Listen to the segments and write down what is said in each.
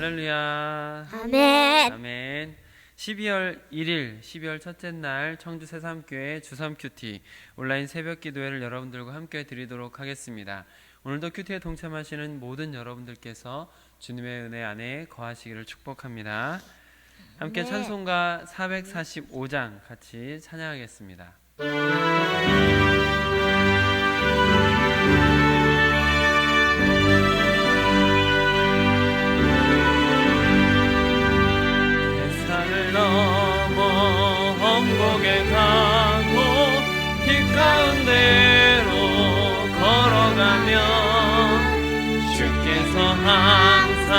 할렐루야. 아멘. 아멘. 12월 1일 12월 첫째 날 청주 새삼교회 주삼 큐티 온라인 새벽 기도회를 여러분들과 함께 드리도록 하겠습니다. 오늘도 큐티에 동참하시는 모든 여러분들께서 주님의 은혜 안에 거하시기를 축복합니다. 함께 찬송가 445장 같이 찬양하겠습니다. 세상을 넘어 험곡에 가고 길 가운데로 걸어가며 주께서 항상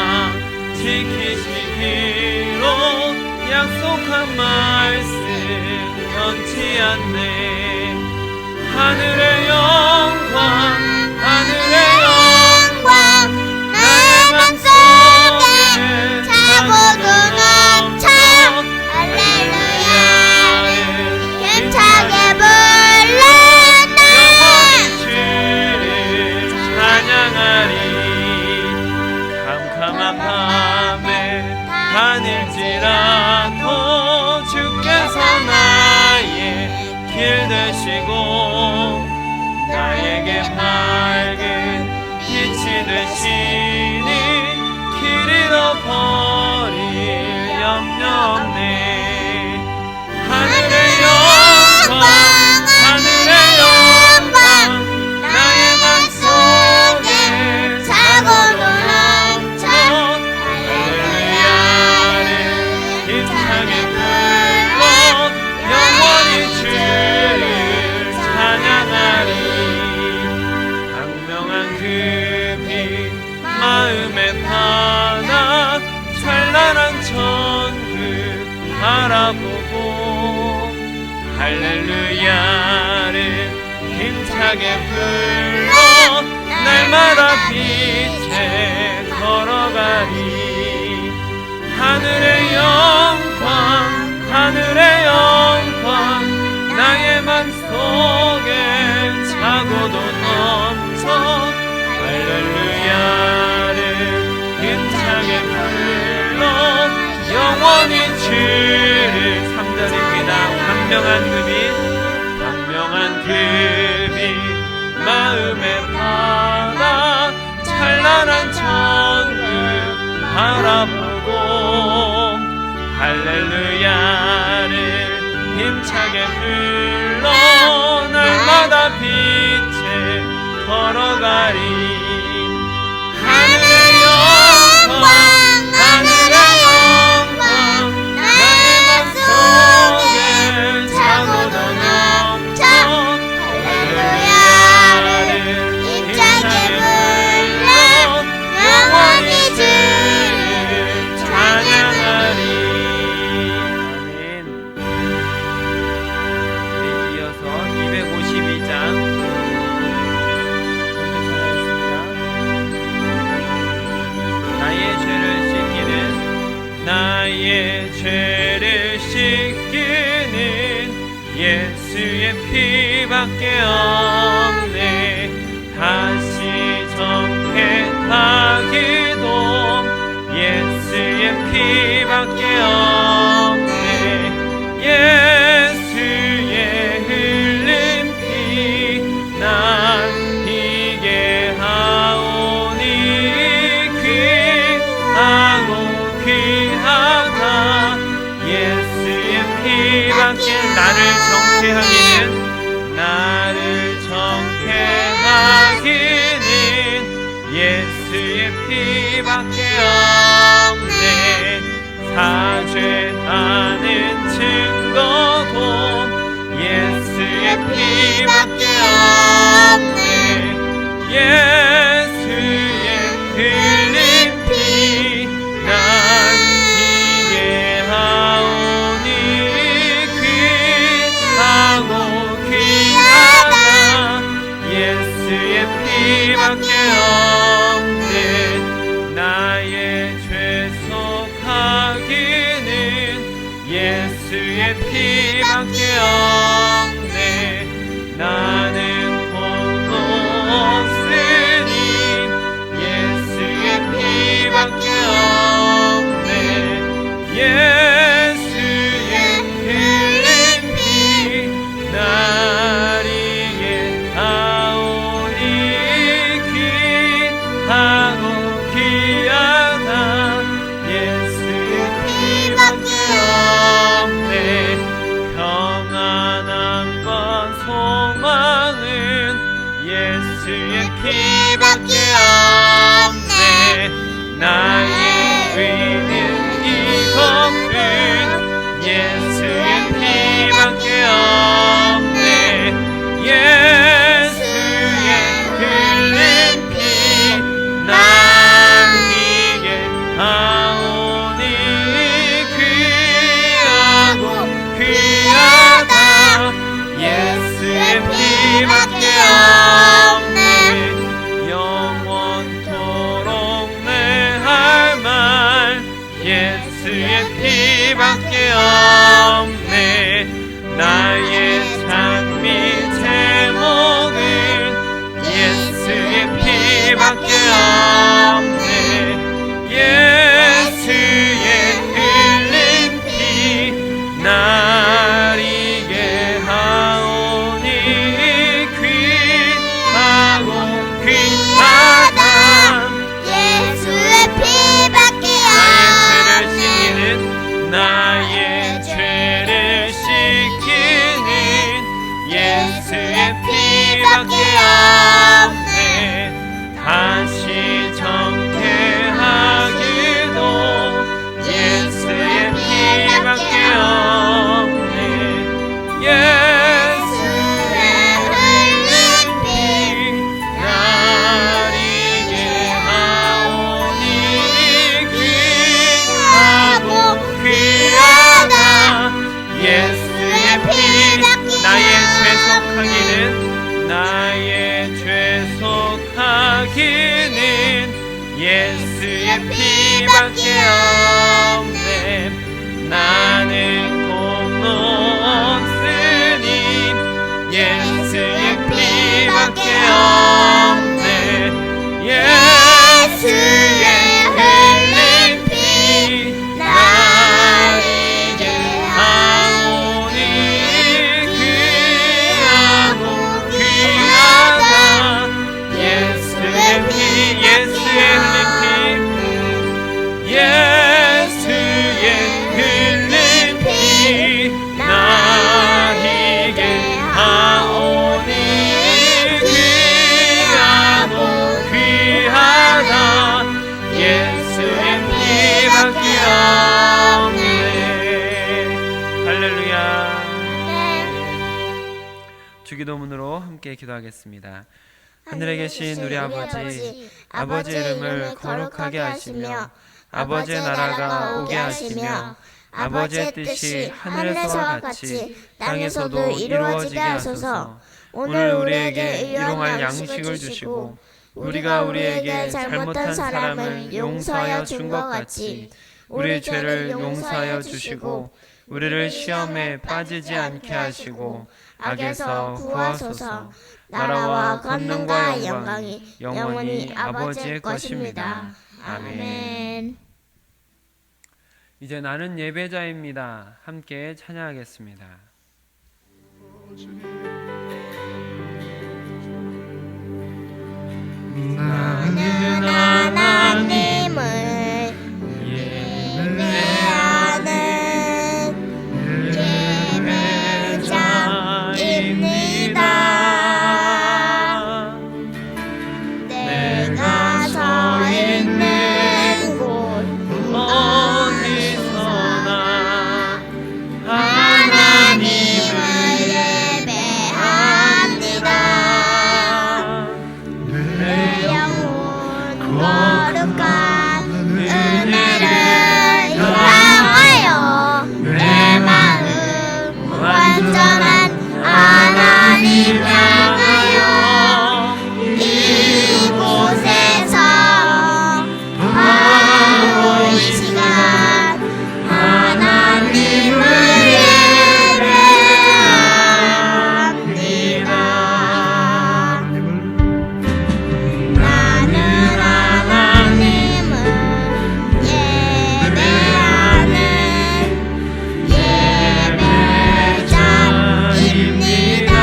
지키시기로 약속한 말씀 변치 않네. 하늘의 영광 나의 맘속에 차고도 넘쳐 할렐루야를 힘차게 불러 영원히 주를 찬양하리. 캄캄한 밤에 다닐지라도 주께서 나의 길 되시고 나에게 밝은 빛이 되시니 길 잃어버릴 염려 없네. 하늘의 영광 나의 맘속에 차고도 넘쳐 할렐루야를 힘차게 불러 영원히 주를 찬양하리. 광명한 그 빛 마음에 파나 찬란한 천국 바라보고 할렐루야를 힘차게 불러 날마다 빛에 걸어가리. 하늘의 영광 나의 맘속에 차고도 넘쳐 할렐루야를 힘차게 불러 영원히 주를 3절입니다. 광명한 그 빛 마음에 파나 찬란한 천국 바라보고 할렐루야를 힘차게 불러 날마다 빛에 걸어가리. 하늘의 영광 나의 맘속에 차고도 넘쳐 할렐루야를 힘차게 불러 영원히 주를 찬양하리. 아멘. 이어서 252장 나의 죄를 씻기는 예수의 피밖에 없네. 다시 정패하기도 예수의 피밖에 없네. 예수의 흘린 피 난 이게 하오니 귀하다. 예수의 피밖에 나를 정죄하기는 예수의 피밖에 없네. 사죄하는 증거도 예수의 피밖에 없네. 예수의 흘린 피 난 이게 하오니 귀하다. 예수의 피밖에 없네. 나의 죄 속하기는 예수의 피밖에 없네. 나는 홀로 없으니 예수의 피밖에 없네. 예수의 피밖에 없네. 영원토록 내 할 말 예수의 피밖에 없네. 나의 찬미 제목은 예수의 피밖에 없네. 예수의 흘린 피 날 이게 하오니 귀하고 귀하다. 예수의 피밖에 나의 죄를 씻기는 예수의 피밖에 없네. 다시 정죄하기도 예수의 피밖에 없네. 예수의 흘린 피 날 이게 하오니 귀하고 귀하다. 예수의 피 나의 죄 속하기는 예수의 피밖에 없네. 나는 공로 없으니 예수의 피밖에 없네. 예수의 흘린 피 날 이게 하오니 귀하고 귀하다. 예수의 피 예수의 흘린 피 예수의 흘린 피 나에게 하오니 귀하고 귀하다. 예수의 피밖에 없네. 할렐루야. 주기도문으로 함께 기도하겠습니다. 하늘에 계신 우리 아버지, 아버지의 이름을 거룩하게 하시며 아버지의 나라가 오게 하시며 아버지의 뜻이 하늘에서와 같이 땅에서도 이루어지게 하소서. 오늘 우리에게 일용할 양식을 주시고 우리가 우리에게 잘못한 사람을 용서하여 준 것 같이 우리 죄를 용서하여 주시고 우리를 시험에 빠지지 않게 하시고 악에서 구하소서. 나라와 권능과 영광이 영원히 아버지의 것입니다. 아멘. 이제 나는 예배자입니다. 함께 찬양하겠습니다. 나는 하나님을 예배하는 예배자입니다. 내가 서 있는 곳 어디서나 하나님을 예배합니다. 내 영혼 거룩한 은혜를 향하여 내 마음 완전한 하나님 향하여 이곳에서 바로 이 시간 하나님을 예배합니다. 나는 하나님을 예배하는 예배자입니다.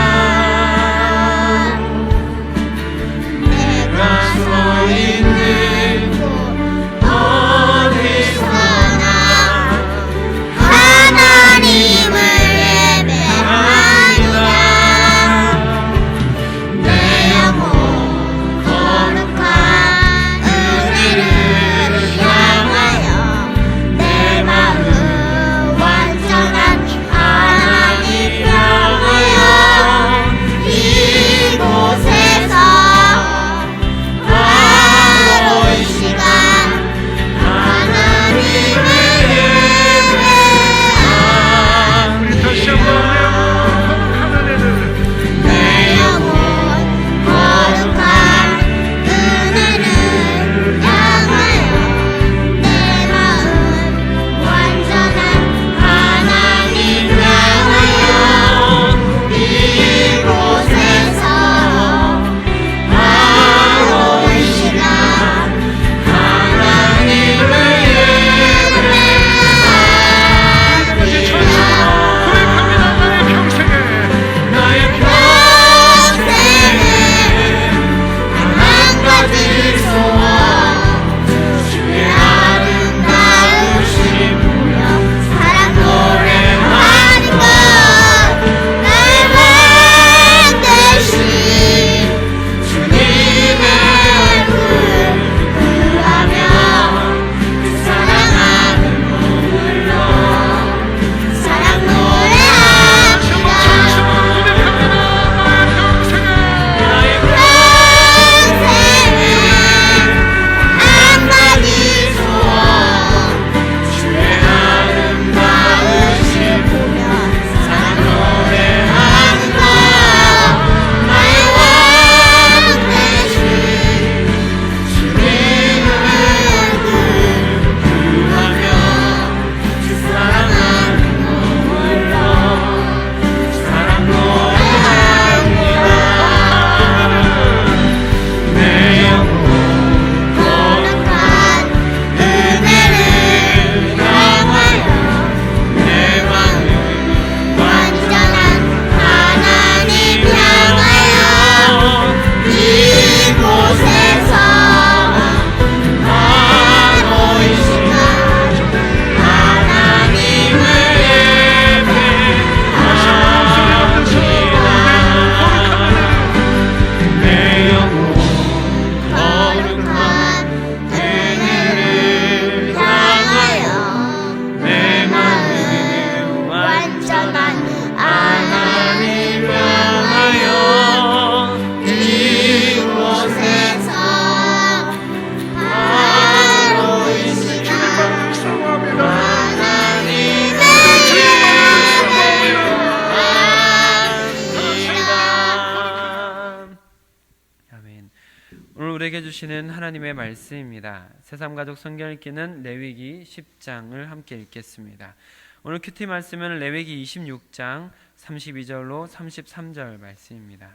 우리에게 주시는 하나님의 말씀입니다. 새삼가족 성경 읽기는 레위기 10장을 함께 읽겠습니다. 오늘 큐티 말씀은 레위기 26장 32절로 33절 말씀입니다.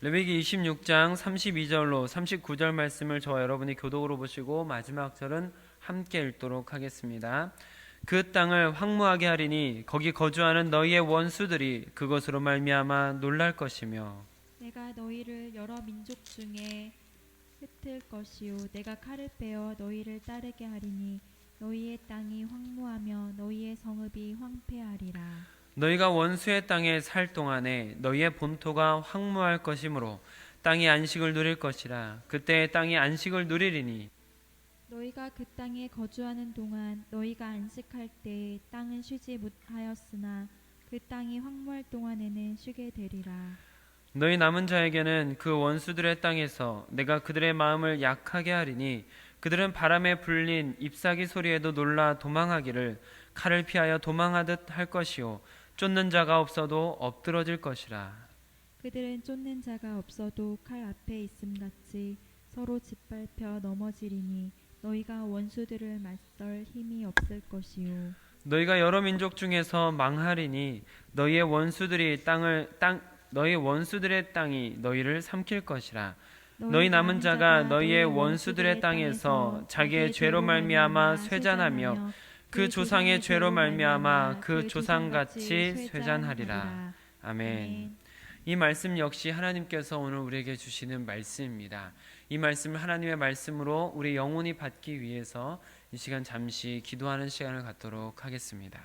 레위기 26장 32절로 39절 말씀을 저와 여러분이 교독으로 보시고 마지막 절은 함께 읽도록 하겠습니다. 그 땅을 황무하게 하리니 거기 거주하는 너희의 원수들이 그것으로 말미암아 놀랄 것이며 내가 너희를 여러 민족 중에 흩을 것이요 내가 칼을 빼어 너희를 따르게 하리니 너희의 땅이 황무하며 너희의 성읍이 황폐하리라. 너희가 원수의 땅에 살 동안에 너희의 본토가 황무할 것이므로 땅이 안식을 누릴 것이라. 그때 땅이 안식을 누리리니 너희가 그 땅에 거주하는 동안 너희가 안식할 때에 땅은 쉬지 못하였으나 그 땅이 황무할 동안에는 쉬게 되리라. 너희 남은 자에게는 그 원수들의 땅에서 내가 그들의 마음을 약하게 하리니 그들은 바람에 불린 잎사귀 소리에도 놀라 도망하기를 칼을 피하여 도망하듯 할 것이요 쫓는 자가 없어도 엎드러질 것이라. 그들은 쫓는 자가 없어도 칼 앞에 있음 같이 서로 짓밟혀 넘어지리니 너희가 원수들을 맞설 힘이 없을 것이요 너희가 여러 민족 중에서 망하리니 너희의 원수들의 땅이 너희를 삼킬 것이라. 너희 남은 자가 너희의 원수들의 땅에서 자기의 죄로 말미암아 쇠잔하며 그 조상의 죄로 말미암아 그 조상같이 쇠잔하리라. 아멘. 이 말씀 역시 하나님께서 오늘 우리에게 주시는 말씀입니다. 이 말씀을 하나님의 말씀으로 우리 영혼이 받기 위해서 이 시간 잠시 기도하는 시간을 갖도록 하겠습니다.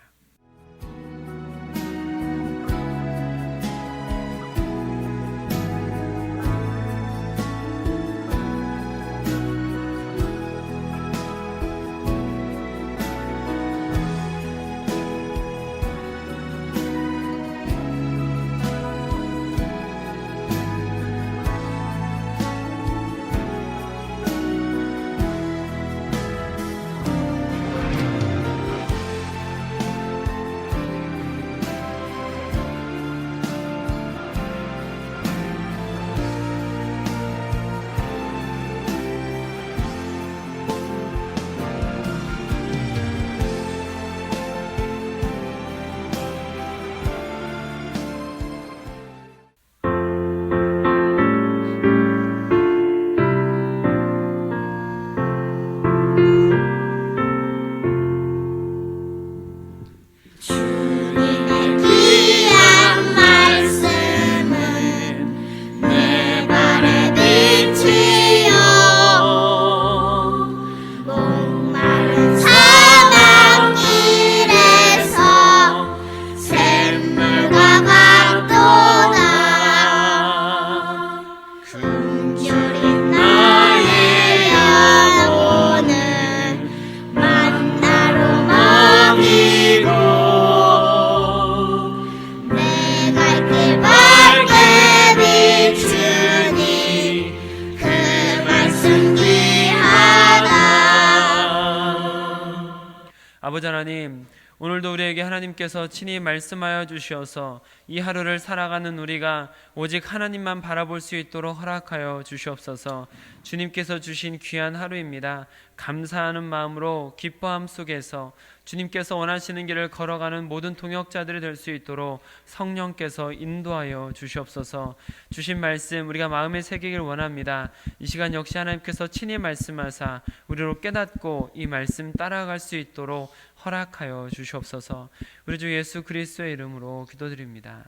아버지 하나님, 오늘도 우리에게 하나님께서 친히 말씀하여 주시어서 이 하루를 살아가는 우리가 오직 하나님만 바라볼 수 있도록 허락하여 주시옵소서. 주님께서 주신 귀한 하루입니다. 감사하는 마음으로 기뻐함 속에서 주님께서 원하시는 길을 걸어가는 모든 동역자들이 될 수 있도록 성령께서 인도하여 주시옵소서. 주신 말씀 우리가 마음에 새기길 원합니다. 이 시간 역시 하나님께서 친히 말씀하사 우리로 깨닫고 이 말씀 따라갈 수 있도록 허락하여 주시옵소서. 우리 주 예수 그리스도의 이름으로 기도드립니다.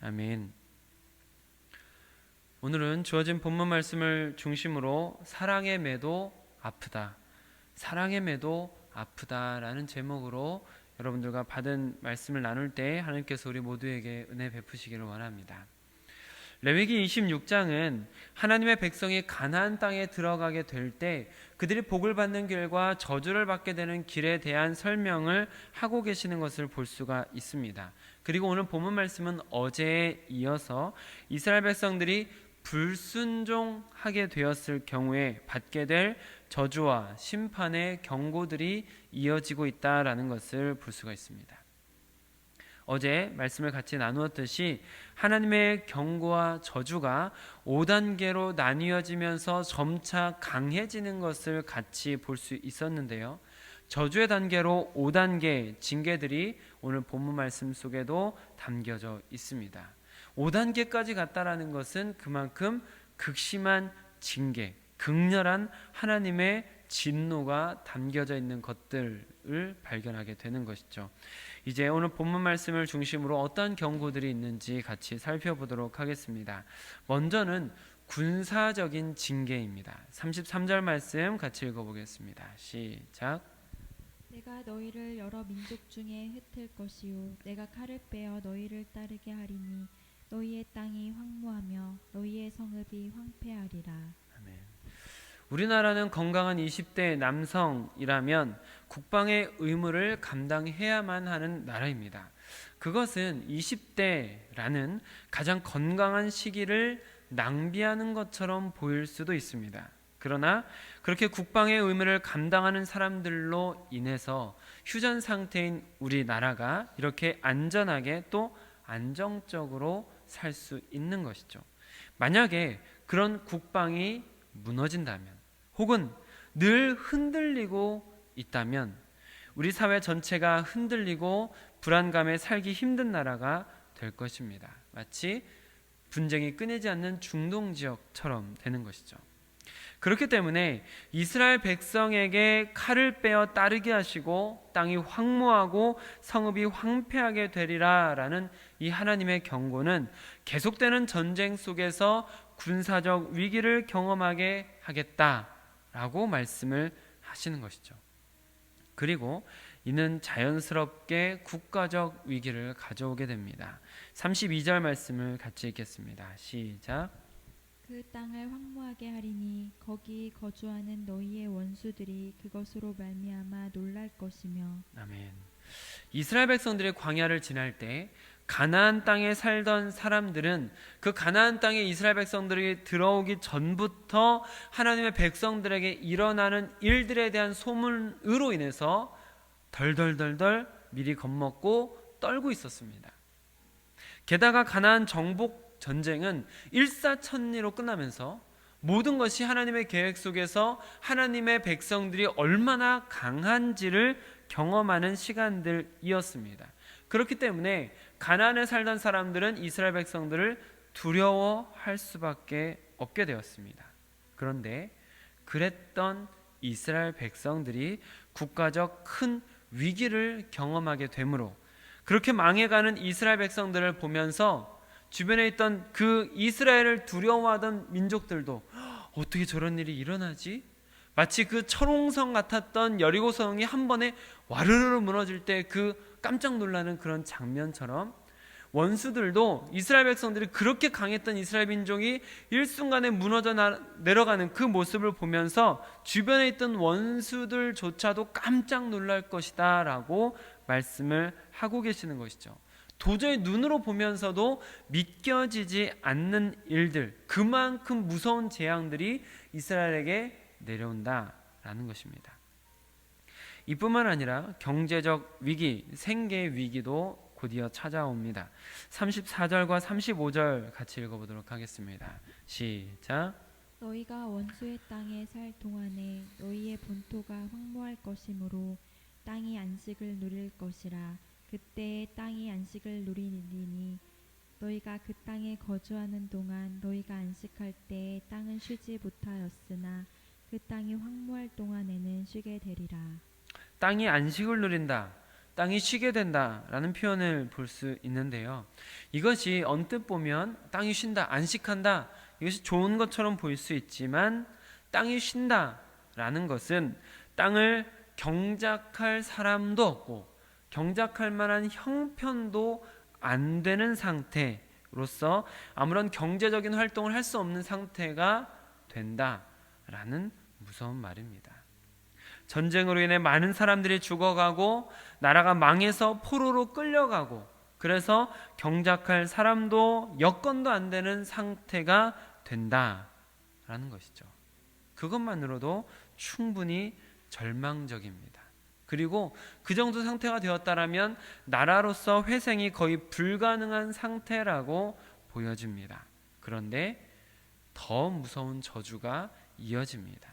아멘. 오늘은 주어진 본문 말씀을 중심으로 사랑의 매도 아프다, 사랑의 매도 아프다라는 제목으로 여러분들과 받은 말씀을 나눌 때 하나님께서 우리 모두에게 은혜 베푸시기를 원합니다. 레위기 26장은 하나님의 백성이 가나안 땅에 들어가게 될 때 그들이 복을 받는 길과 저주를 받게 되는 길에 대한 설명을 하고 계시는 것을 볼 수가 있습니다. 그리고 오늘 본문 말씀은 어제에 이어서 이스라엘 백성들이 불순종하게 되었을 경우에 받게 될 저주와 심판의 경고들이 이어지고 있다라는 것을 볼 수가 있습니다. 어제 말씀을 같이 나누었듯이 하나님의 경고와 저주가 5단계로 나뉘어지면서 점차 강해지는 것을 같이 볼 수 있었는데요. 저주의 단계로 5단계 징계들이 오늘 본문 말씀 속에도 담겨져 있습니다. 5단계까지 갔다라는 것은 그만큼 극심한 징계, 극렬한 하나님의 진노가 담겨져 있는 것들을 발견하게 되는 것이죠. 이제 오늘 본문 말씀을 중심으로 어떤 경고들이 있는지 같이 살펴보도록 하겠습니다. 먼저는 군사적인 징계입니다. 33절 말씀 같이 읽어보겠습니다. 시작. 내가 너희를 여러 민족 중에 흩을 것이요 내가 칼을 빼어 너희를 따르게 하리니 너희의 땅이 황무하며 너희의 성읍이 황폐하리라. 아멘. 우리나라는 건강한 20대 남성이라면 국방의 의무를 감당해야만 하는 나라입니다. 그것은 20대라는 가장 건강한 시기를 낭비하는 것처럼 보일 수도 있습니다. 그러나 그렇게 국방의 의무를 감당하는 사람들로 인해서 휴전 상태인 우리나라가 이렇게 안전하게 또 안정적으로 살 수 있는 것이죠. 만약에 그런 국방이 무너진다면 혹은 늘 흔들리고 있다면 우리 사회 전체가 흔들리고 불안감에 살기 힘든 나라가 될 것입니다. 마치 분쟁이 끊이지 않는 중동 지역처럼 되는 것이죠. 그렇기 때문에 이스라엘 백성에게 칼을 빼어 따르게 하시고 땅이 황무하고 성읍이 황폐하게 되리라 라는 이 하나님의 경고는 계속되는 전쟁 속에서 군사적 위기를 경험하게 하겠다라고 말씀을 하시는 것이죠. 그리고 이는 자연스럽게 국가적 위기를 가져오게 됩니다. 32절 말씀을 같이 읽겠습니다. 시작. 그 땅을 황무하게 하리니 거기 거주하는 너희의 원수들이 그것으로 말미암아 놀랄 것이며. 아멘. 이스라엘 백성들이 광야를 지날 때 가나안 땅에 살던 사람들은 그 가나안 땅에 이스라엘 백성들이 들어오기 전부터 하나님의 백성들에게 일어나는 일들에 대한 소문으로 인해서 덜덜덜덜 미리 겁먹고 떨고 있었습니다. 게다가 가나안 정복 전쟁은 일사천리로 끝나면서 모든 것이 하나님의 계획 속에서 하나님의 백성들이 얼마나 강한지를 경험하는 시간들이었습니다. 그렇기 때문에 가나안에 살던 사람들은 이스라엘 백성들을 두려워할 수밖에 없게 되었습니다. 그런데 그랬던 이스라엘 백성들이 국가적 큰 위기를 경험하게 되므로 그렇게 망해가는 이스라엘 백성들을 보면서 주변에 있던 그 이스라엘을 두려워하던 민족들도 어떻게 저런 일이 일어나지? 마치 그 철옹성 같았던 여리고성이 한 번에 와르르 무너질 때 그 깜짝 놀라는 그런 장면처럼 원수들도 이스라엘 백성들이 그렇게 강했던 이스라엘 민족이 일순간에 무너져 내려가는 그 모습을 보면서 주변에 있던 원수들조차도 깜짝 놀랄 것이다 라고 말씀을 하고 계시는 것이죠. 도저히 눈으로 보면서도 믿겨지지 않는 일들, 그만큼 무서운 재앙들이 이스라엘에게 내려온다라는 것입니다. 이뿐만 아니라 경제적 위기, 생계 위기도 곧이어 찾아옵니다. 34절과 35절 같이 읽어보도록 하겠습니다. 시작. 너희가 원수의 땅에 살 동안에 너희의 본토가 황무할 것이므로 땅이 안식을 누릴 것이라. 그때에 땅이 안식을 누리리니 너희가 그 땅에 거주하는 동안 너희가 안식할 때에 땅은 쉬지 못하였으나 그 땅이 황무할 동안에는 쉬게 되리라. 땅이 안식을 누린다, 땅이 쉬게 된다라는 표현을 볼 수 있는데요. 이것이 언뜻 보면 땅이 쉰다, 안식한다, 이것이 좋은 것처럼 보일 수 있지만 땅이 쉰다라는 것은 땅을 경작할 사람도 없고 경작할 만한 형편도 안 되는 상태로서 아무런 경제적인 활동을 할 수 없는 상태가 된다라는 무서운 말입니다. 전쟁으로 인해 많은 사람들이 죽어가고 나라가 망해서 포로로 끌려가고 그래서 경작할 사람도 여건도 안 되는 상태가 된다라는 것이죠. 그것만으로도 충분히 절망적입니다. 그리고 그 정도 상태가 되었다라면 나라로서 회생이 거의 불가능한 상태라고 보여집니다. 그런데 더 무서운 저주가 이어집니다.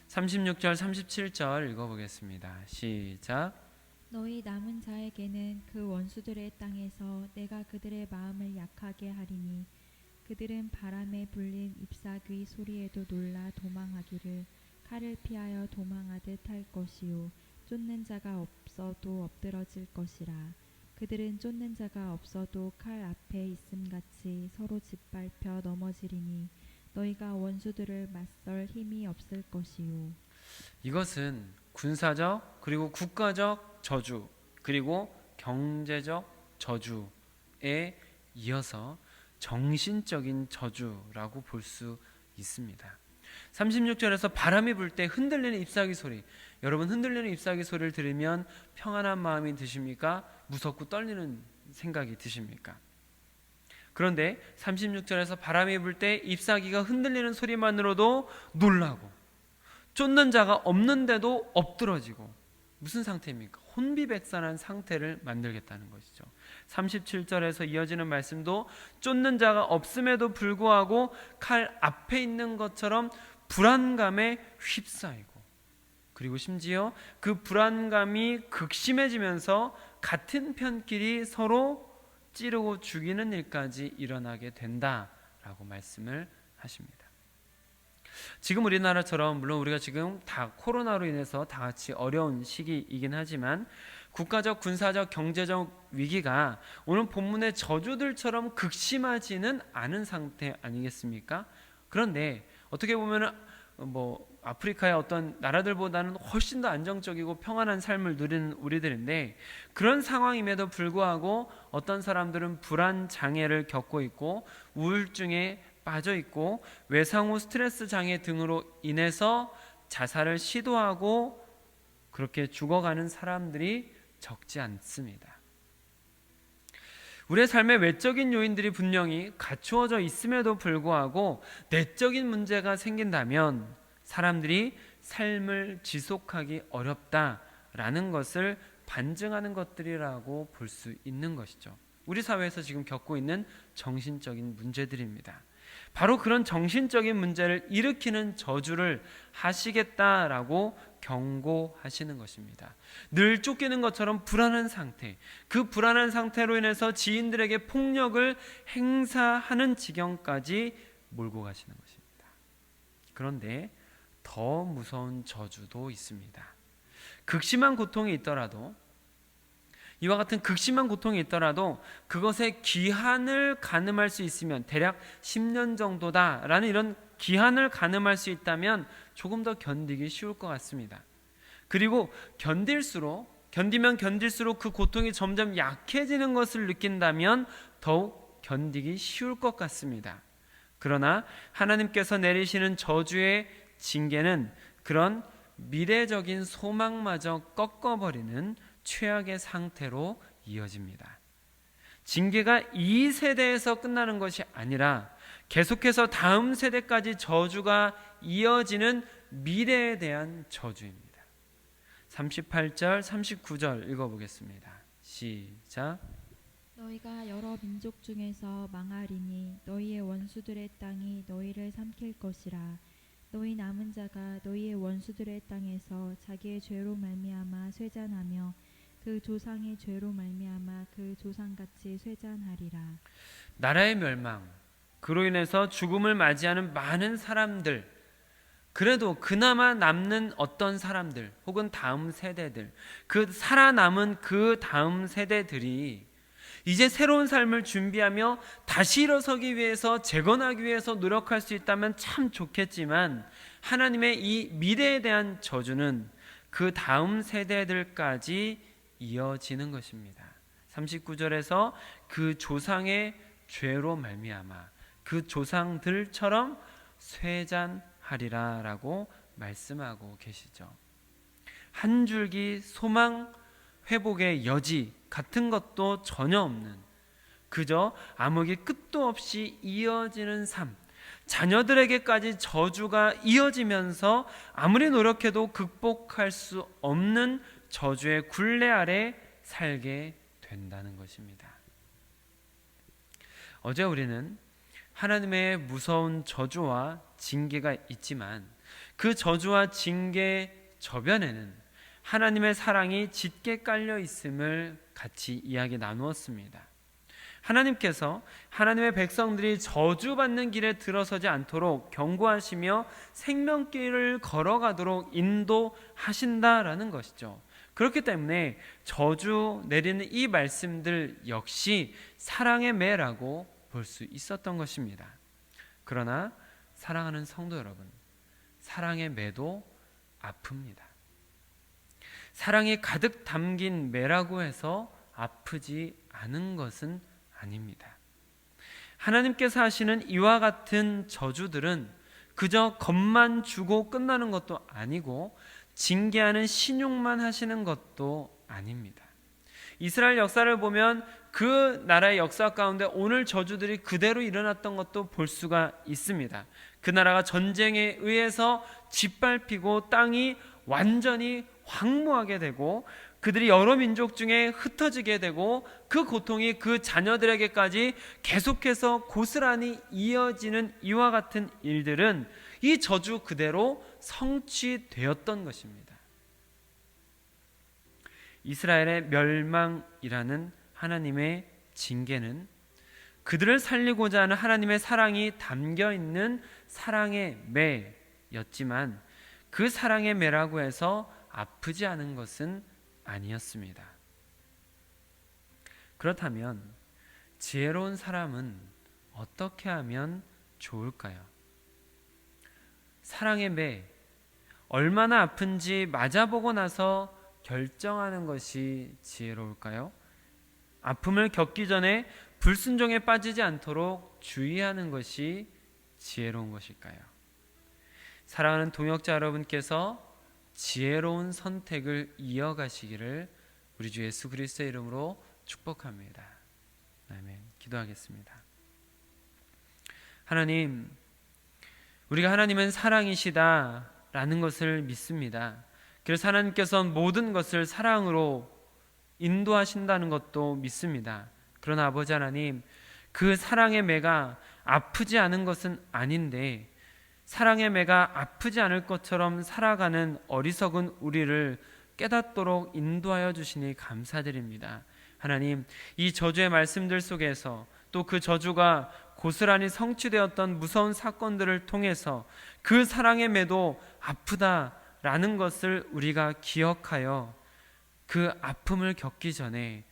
36절 37절 읽어보겠습니다. 시작. 너희 남은 자에게는 그 원수들의 땅에서 내가 그들의 마음을 약하게 하리니 그들은 바람에 불린 잎사귀 소리에도 놀라 도망하기를 칼을 피하여 도망하듯 할 것이요 쫓는 자가 없어도 엎드러질 것이라. 그들은 쫓는 자가 없어도 칼 앞에 있음같이 서로 짓밟혀 넘어지리니 너희가 원수들을 맞설 힘이 없을 것이요. 이것은 군사적 그리고 국가적 저주 그리고 경제적 저주에 이어서 정신적인 저주라고 볼 수 있습니다. 36절에서 바람이 불 때 흔들리는 잎사귀 소리, 여러분 흔들리는 잎사귀 소리를 들으면 평안한 마음이 드십니까? 무섭고 떨리는 생각이 드십니까? 그런데 36절에서 바람이 불 때 잎사귀가 흔들리는 소리만으로도 놀라고 쫓는 자가 없는데도 엎드러지고 무슨 상태입니까? 혼비백산한 상태를 만들겠다는 것이죠. 37절에서 이어지는 말씀도 쫓는 자가 없음에도 불구하고 칼 앞에 있는 것처럼 불안감에 휩싸이고 그리고 심지어 그 불안감이 극심해지면서 같은 편끼리 서로 찌르고 죽이는 일까지 일어나게 된다라고 말씀을 하십니다. 지금 우리나라처럼 물론 우리가 지금 다 코로나로 인해서 다 같이 어려운 시기이긴 하지만 국가적, 군사적, 경제적 위기가 오늘 본문의 저주들처럼 극심하지는 않은 상태 아니겠습니까? 그런데 어떻게 보면 아프리카의 어떤 나라들보다는 훨씬 더 안정적이고 평안한 삶을 누리는 우리들인데 그런 상황임에도 불구하고 어떤 사람들은 불안 장애를 겪고 있고 우울증에 빠져 있고 외상 후 스트레스 장애 등으로 인해서 자살을 시도하고 그렇게 죽어가는 사람들이 적지 않습니다. 우리의 삶의 외적인 요인들이 분명히 갖추어져 있음에도 불구하고 내적인 문제가 생긴다면 사람들이 삶을 지속하기 어렵다라는 것을 반증하는 것들이라고 볼 수 있는 것이죠. 우리 사회에서 지금 겪고 있는 정신적인 문제들입니다. 바로 그런 정신적인 문제를 일으키는 저주를 하시겠다라고 경고하시는 것입니다. 늘 쫓기는 것처럼 불안한 상태, 그 불안한 상태로 인해서 지인들에게 폭력을 행사하는 지경까지 몰고 가시는 것입니다. 그런데 더 무서운 저주도 있습니다. 극심한 고통이 있더라도 이와 같은 극심한 고통이 있더라도 그것의 기한을 가늠할 수 있으면 대략 10년 정도다라는 이런 기한을 가늠할 수 있다면 조금 더 견디기 쉬울 것 같습니다. 그리고 견디면 견딜수록 그 고통이 점점 약해지는 것을 느낀다면 더욱 견디기 쉬울 것 같습니다. 그러나 하나님께서 내리시는 저주의 징계는 그런 미래적인 소망마저 꺾어버리는 최악의 상태로 이어집니다. 징계가 이 세대에서 끝나는 것이 아니라 계속해서 다음 세대까지 저주가 이어지는 미래에 대한 저주입니다. 38절 39절 읽어보겠습니다. 시작. 너희가 여러 민족 중에서 망하리니 너희의 원수들의 땅이 너희를 삼킬 것이라. 너희 남은 자가 너희의 원수들의 땅에서 자기의 죄로 말미암아 쇠잔하며 그 조상의 죄로 말미암아 그 조상같이 쇠잔하리라. 나라의 멸망, 그로 인해서 죽음을 맞이하는 많은 사람들, 그래도 그나마 남는 어떤 사람들 혹은 다음 세대들, 그 살아남은 그 다음 세대들이 이제 새로운 삶을 준비하며 다시 일어서기 위해서 재건하기 위해서 노력할 수 있다면 참 좋겠지만 하나님의 이 미래에 대한 저주는 그 다음 세대들까지 이어지는 것입니다. 39절에서 그 조상의 죄로 말미암아 그 조상들처럼 쇠잔하리라 라고 말씀하고 계시죠. 한 줄기 소망, 회복의 여지 같은 것도 전혀 없는 그저 암흑이 끝도 없이 이어지는 삶, 자녀들에게까지 저주가 이어지면서 아무리 노력해도 극복할 수 없는 저주의 굴레 아래 살게 된다는 것입니다. 어제 우리는 하나님의 무서운 저주와 징계가 있지만 그 저주와 징계 저변에는 하나님의 사랑이 짙게 깔려 있음을 같이 이야기 나누었습니다. 하나님께서 하나님의 백성들이 저주받는 길에 들어서지 않도록 경고하시며 생명길을 걸어가도록 인도하신다라는 것이죠. 그렇기 때문에 저주 내리는 이 말씀들 역시 사랑의 매라고 볼 수 있었던 것입니다. 그러나 사랑하는 성도 여러분, 사랑의 매도 아픕니다. 사랑이 가득 담긴 매라고 해서 아프지 않은 것은 아닙니다. 하나님께서 하시는 이와 같은 저주들은 그저 겁만 주고 끝나는 것도 아니고 징계하는 신용만 하시는 것도 아닙니다. 이스라엘 역사를 보면 그 나라의 역사 가운데 오늘 저주들이 그대로 일어났던 것도 볼 수가 있습니다. 그 나라가 전쟁에 의해서 짓밟히고 땅이 완전히 황무하게 되고 그들이 여러 민족 중에 흩어지게 되고 그 고통이 그 자녀들에게까지 계속해서 고스란히 이어지는 이와 같은 일들은 이 저주 그대로 성취되었던 것입니다. 이스라엘의 멸망이라는 하나님의 징계는 그들을 살리고자 하는 하나님의 사랑이 담겨있는 사랑의 매였지만 그 사랑의 매라고 해서 아프지 않은 것은 아니었습니다. 그렇다면 지혜로운 사람은 어떻게 하면 좋을까요? 사랑의 매, 얼마나 아픈지 맞아보고 나서 결정하는 것이 지혜로울까요? 아픔을 겪기 전에 불순종에 빠지지 않도록 주의하는 것이 지혜로운 것일까요? 사랑하는 동역자 여러분께서 지혜로운 선택을 이어가시기를 우리 주 예수 그리스도의 이름으로 축복합니다. 아멘. 기도하겠습니다. 하나님, 우리가 하나님은 사랑이시다라는 것을 믿습니다. 그래서 하나님께서는 모든 것을 사랑으로 인도하신다는 것도 믿습니다. 그러나 아버지 하나님, 그 사랑의 매가 아프지 않은 것은 아닌데 사랑의 매가 아프지 않을 것처럼 살아가는 어리석은 우리를 깨닫도록 인도하여 주시니 감사드립니다. 하나님, 이 저주의 말씀들 속에서 또 그 저주가 고스란히 성취되었던 무서운 사건들을 통해서 그 사랑의 매도 아프다라는 것을 우리가 기억하여 그 아픔을 겪기 전에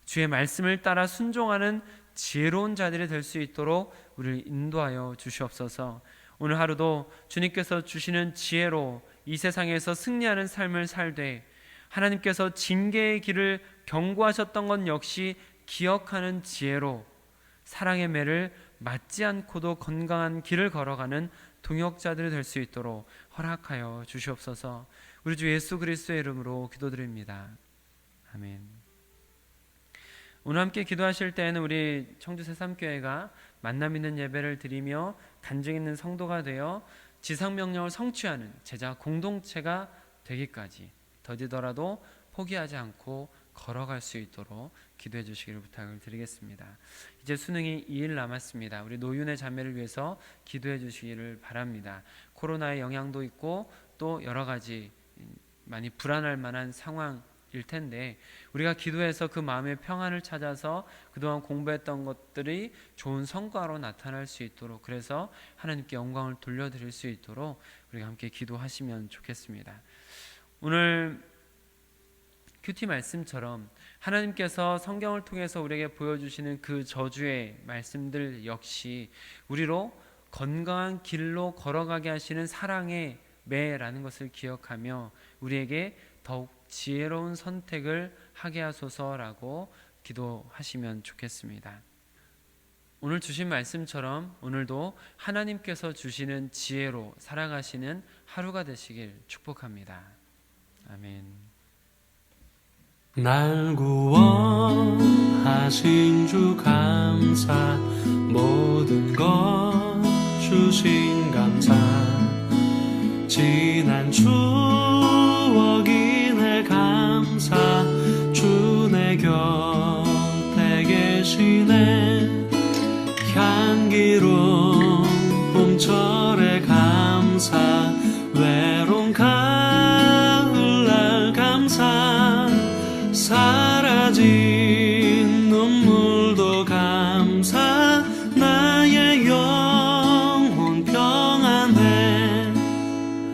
주의 말씀을 따라 순종하는 지혜로운 자들이 될 수 있도록 우리를 인도하여 주시옵소서. 오늘 하루도 주님께서 주시는 지혜로 이 세상에서 승리하는 삶을 살되 하나님께서 징계의 길을 경고하셨던 것 역시 기억하는 지혜로 사랑의 매를 맞지 않고도 건강한 길을 걸어가는 동역자들이 될 수 있도록 허락하여 주시옵소서. 우리 주 예수 그리스도의 이름으로 기도드립니다. 아멘. 오늘 함께 기도하실 때에는 우리 청주 새삼교회가 만남 있는 예배를 드리며 간증 있는 성도가 되어 지상명령을 성취하는 제자 공동체가 되기까지 더디더라도 포기하지 않고 걸어갈 수 있도록 기도해 주시기를 부탁을 드리겠습니다. 이제 수능이 2일 남았습니다. 우리 노윤의 자매를 위해서 기도해 주시기를 바랍니다. 코로나의 영향도 있고 또 여러 가지 많이 불안할 만한 상황일 텐데 우리가 기도해서 그 마음의 평안을 찾아서 그동안 공부했던 것들이 좋은 성과로 나타날 수 있도록, 그래서 하나님께 영광을 돌려드릴 수 있도록 우리가 함께 기도하시면 좋겠습니다. 오늘 큐티 말씀처럼 하나님께서 성경을 통해서 우리에게 보여주시는 그 저주의 말씀들 역시 우리로 건강한 길로 걸어가게 하시는 사랑의 매라는 것을 기억하며 우리에게 더욱 지혜로운 선택을 하게 하소서라고 기도하시면 좋겠습니다. 오늘 주신 말씀처럼 오늘도 하나님께서 주시는 지혜로 살아가시는 하루가 되시길 축복합니다. 아멘. 날 구원하신 주 감사, 모든 것 주신 감사, 지난 추억이 내 감 계시네. 향기로운 봄철에 감사, 외로운 가을날 감사, 사라진 눈물도 감사, 나의 영혼 평안해.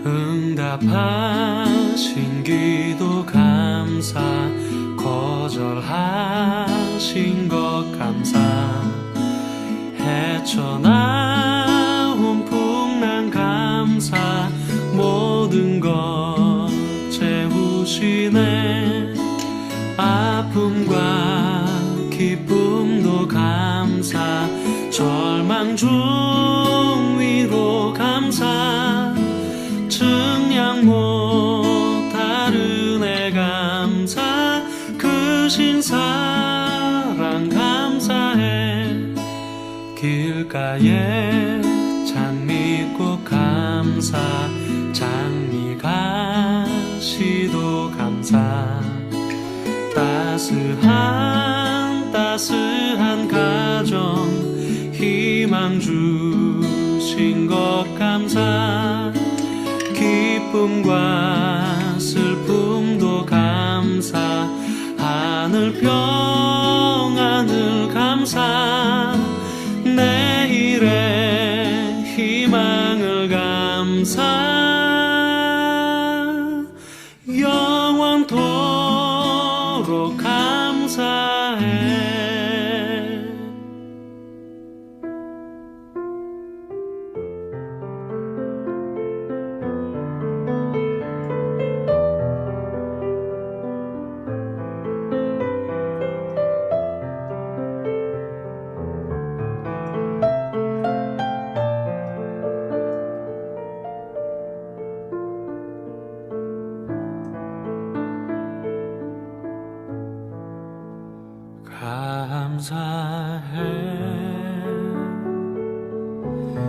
응답하신 기도 감사, 거절하신 것 감사, 헤쳐나온 풍랑 감사, 모든 것 채우시네. 아픔과 기쁨도 감사, 절망 중 위로 감사, 증량 못할 은혜 감사, 크신 사랑 감사해. 길가에 장미꽃 감사, 장미가시도 감사, 따스한 가정 희망 주신 것 감사, 기쁨과 슬픔도 감사, 하늘 평안을 감사, 내일의 희망을 감사, 영원토록 감사해. 감사해.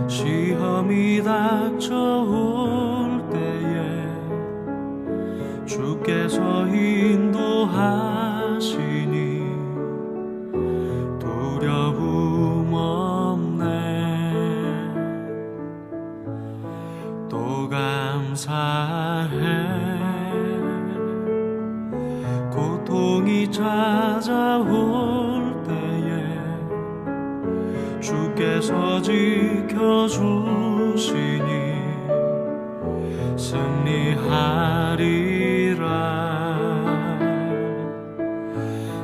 시험이 닥쳐올 때에 주께서 인도하시니 두려움 없네. 또 감사해. 고통이 찾아올 때에 주께서 지켜주시니 승리하리라.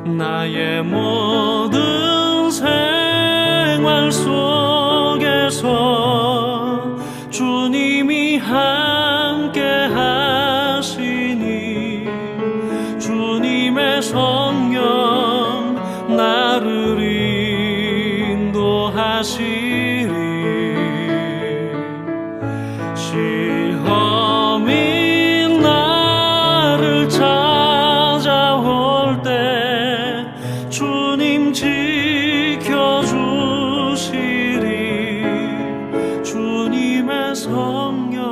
나의 모든 생활 속에서 주님이 함께 하시니 주님의 성령 나를 인도하시리. 시험이 나를 찾아올 때 주님 지켜주시리. 주님의 성령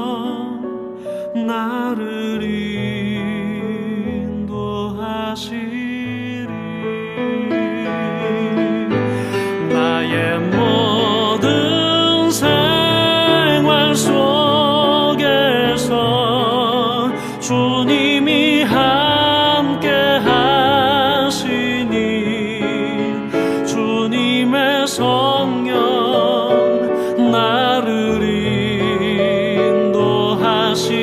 나를 인도하시리. 나의 모든 생활 속에서 주님이 함께 하시니 주님의 성령 나를 인도하시리.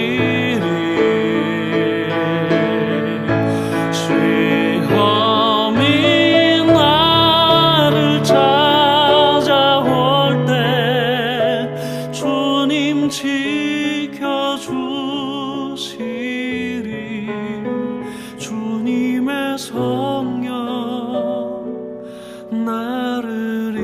시험이 나를 찾아올 때 주님 지켜주시리. 주님의 성령 나를